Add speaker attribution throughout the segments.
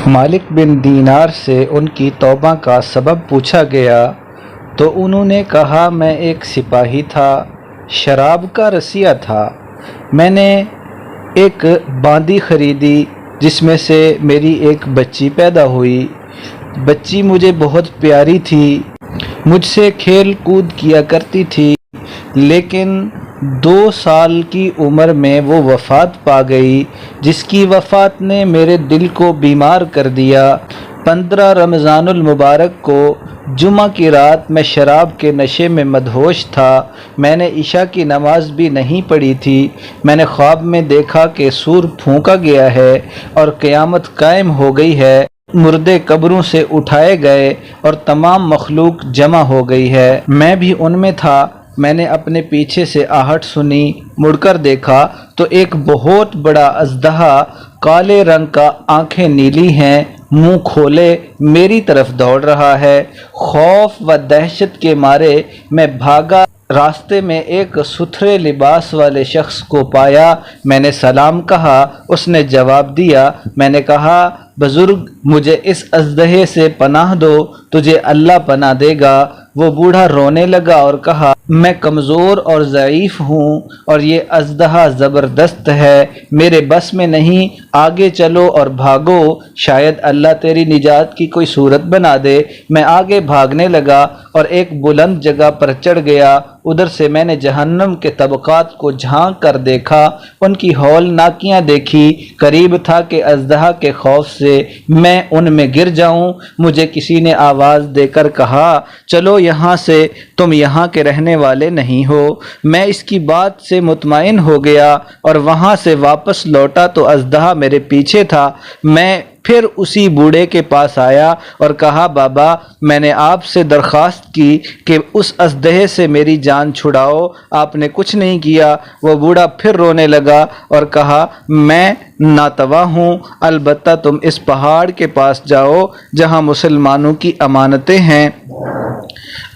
Speaker 1: मालिक बिन दीनार से उनकी तौबा का सबब पूछा गया तो उन्होंने कहा, मैं एक सिपाही था, शराब का रसिया था। मैंने एक बांदी खरीदी जिसमें से मेरी एक बच्ची पैदा हुई। बच्ची मुझे बहुत प्यारी थी, मुझसे खेल कूद किया करती थी, लेकिन 2 साल की उम्र में वो वफ़ात पा गई, जिसकी वफ़ात ने मेरे दिल को बीमार कर दिया। 15 रमज़ानुल मुबारक को जुमा की रात मैं शराब के नशे में मदहोश था। मैंने इशा की नमाज भी नहीं पढ़ी थी। मैंने ख्वाब में देखा कि सूर फूंका गया है और क़यामत कायम हो गई है, मुर्दे कब्रों से उठाए गए और तमाम मखलूक जमा हो गई है। मैं भी उनमें था। मैंने अपने पीछे से आहट सुनी, मुड़कर देखा तो एक बहुत बड़ा अजदहा, काले रंग का, आंखें नीली हैं, मुंह खोले मेरी तरफ दौड़ रहा है। खौफ व दहशत के मारे मैं भागा। रास्ते में एक सुथरे लिबास वाले शख्स को पाया। मैंने सलाम कहा, उसने जवाब दिया। मैंने कहा, बुजुर्ग, मुझे इस अजदहे से पनाह दो, तुझे अल्लाह पनाह देगा। वो बूढ़ा रोने लगा और कहा, मैं कमज़ोर और ज़ईफ़ हूँ और ये अजदहा ज़बरदस्त है, मेरे बस में नहीं, आगे चलो और भागो, शायद अल्लाह तेरी निजात की कोई सूरत बना दे। मैं आगे भागने लगा और एक बुलंद जगह पर चढ़ गया। उधर से मैंने जहन्नम के तबक़ात को झांक कर देखा, उनकी हौलनाकियाँ देखी। करीब था कि अजदहा के खौफ से मैं उनमें गिर जाऊं। मुझे किसी ने आवाज़ देकर कहा, चलो यहाँ से, तुम यहाँ के रहने वाले नहीं हो। मैं इसकी बात से मुतमईन हो गया और वहाँ से वापस लौटा तो अजदहा मेरे पीछे था। मैं फिर उसी बूढ़े के पास आया और कहा, बाबा, मैंने आपसे दरख्वास्त की कि उस अजदहे से मेरी जान छुड़ाओ, आपने कुछ नहीं किया। वो बूढ़ा फिर रोने लगा और कहा, मैं नातवा हूँ, अलबत्ता तुम इस पहाड़ के पास जाओ जहाँ मुसलमानों की अमानतें हैं।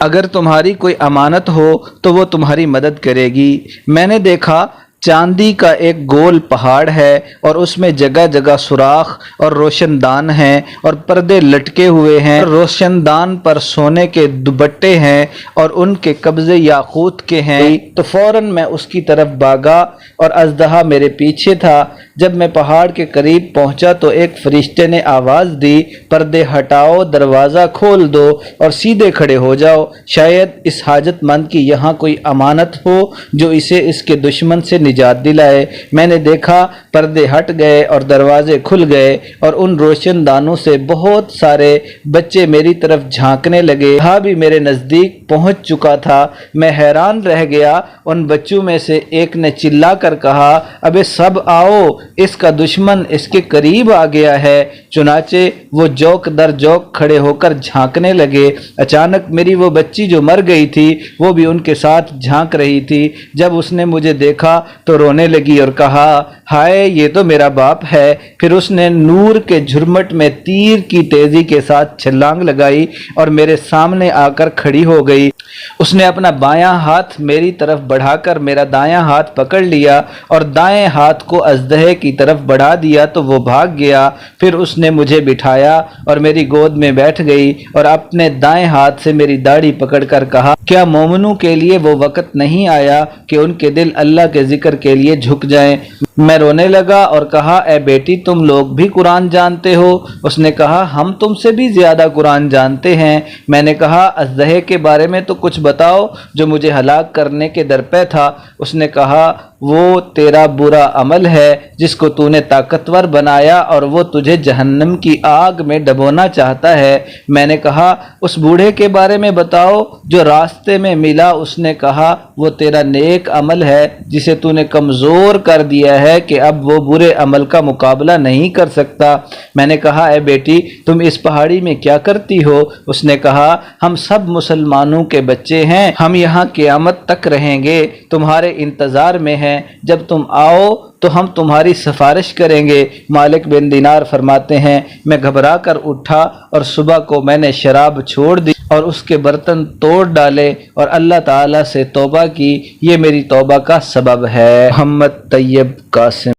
Speaker 1: अगर तुम्हारी कोई अमानत हो तो वो तुम्हारी मदद करेगी। मैंने देखा चांदी का एक गोल पहाड़ है और उसमें जगह जगह सुराख और रोशनदान हैं और पर्दे लटके हुए हैं। रोशनदान पर सोने के दुपट्टे हैं और उनके कब्जे याकूत के हैं। तो फौरन मैं उसकी तरफ भागा और अजदहा मेरे पीछे था। जब मैं पहाड़ के करीब पहुंचा तो एक फरिश्ते ने आवाज़ दी, पर्दे हटाओ, दरवाज़ा खोल दो और सीधे खड़े हो जाओ, शायद इस हाजतमंद की यहाँ कोई अमानत हो जो इसे इसके दुश्मन से निजात दिलाए। मैंने देखा पर्दे हट गए और दरवाजे खुल गए और उन रोशनदानों से बहुत सारे बच्चे मेरी तरफ झांकने लगे। यहाँ भी मेरे नज़दीक पहुँच चुका था। मैं हैरान रह गया। उन बच्चों में से एक ने चिल्ला कर कहा, अबे सब आओ, इसका दुश्मन इसके करीब आ गया है। चुनाचे वो जौक दर जौक खड़े होकर झांकने लगे। अचानक मेरी वो बच्ची जो मर गई थी वो भी उनके साथ झांक रही थी। जब उसने मुझे देखा तो रोने लगी और कहा, हाय, ये तो मेरा बाप है। फिर उसने नूर के झुरमट में तीर की तेजी के साथ छलांग लगाई और मेरे सामने आकर खड़ी हो गई। उसने अपना बायां हाथ मेरी तरफ बढ़ाकर मेरा दायां हाथ पकड़ लिया और दाएं हाथ को अजदहे की तरफ बढ़ा दिया तो वो भाग गया। फिर उसने मुझे बिठाया और मेरी गोद में बैठ गई और अपने दाएं हाथ से मेरी दाढ़ी पकड़कर कहा, क्या मोमिनों के लिए वो वक़्त नहीं आया कि उनके दिल अल्लाह के जिक्र के लिए झुक जाएं? मैं रोने लगा और कहा, ए बेटी, तुम लोग भी कुरान जानते हो? उसने कहा, हम तुमसे भी ज़्यादा कुरान जानते हैं। मैंने कहा, अजदहे के बारे में तो कुछ बताओ जो मुझे हलाक करने के दरपे था। उसने कहा, वो तेरा बुरा अमल है जिसको तूने ताकतवर बनाया और वो तुझे जहन्नम की आग में डबोना चाहता है। मैंने कहा, उस बूढ़े के बारे में बताओ जो रास्ते में मिला। उसने कहा, वो तेरा नेक अमल है जिसे तूने कमज़ोर कर दिया है कि अब वो बुरे अमल का मुकाबला नहीं कर सकता। मैंने कहा, ए बेटी, तुम इस पहाड़ी में क्या करती हो? उसने कहा, हम सब मुसलमानों के बच्चे हैं, हम यहाँ क़यामत तक रहेंगे, तुम्हारे इंतज़ार में हैं। जब तुम आओ तो हम तुम्हारी सिफारिश करेंगे। मालिक बिन दीनार फरमाते हैं, मैं घबरा कर उठा और सुबह को मैंने शराब छोड़ दी और उसके बर्तन तोड़ डाले और अल्लाह ताला से तौबा की। ये मेरी तौबा का सबब है। मोहम्मद तैयब कासिम।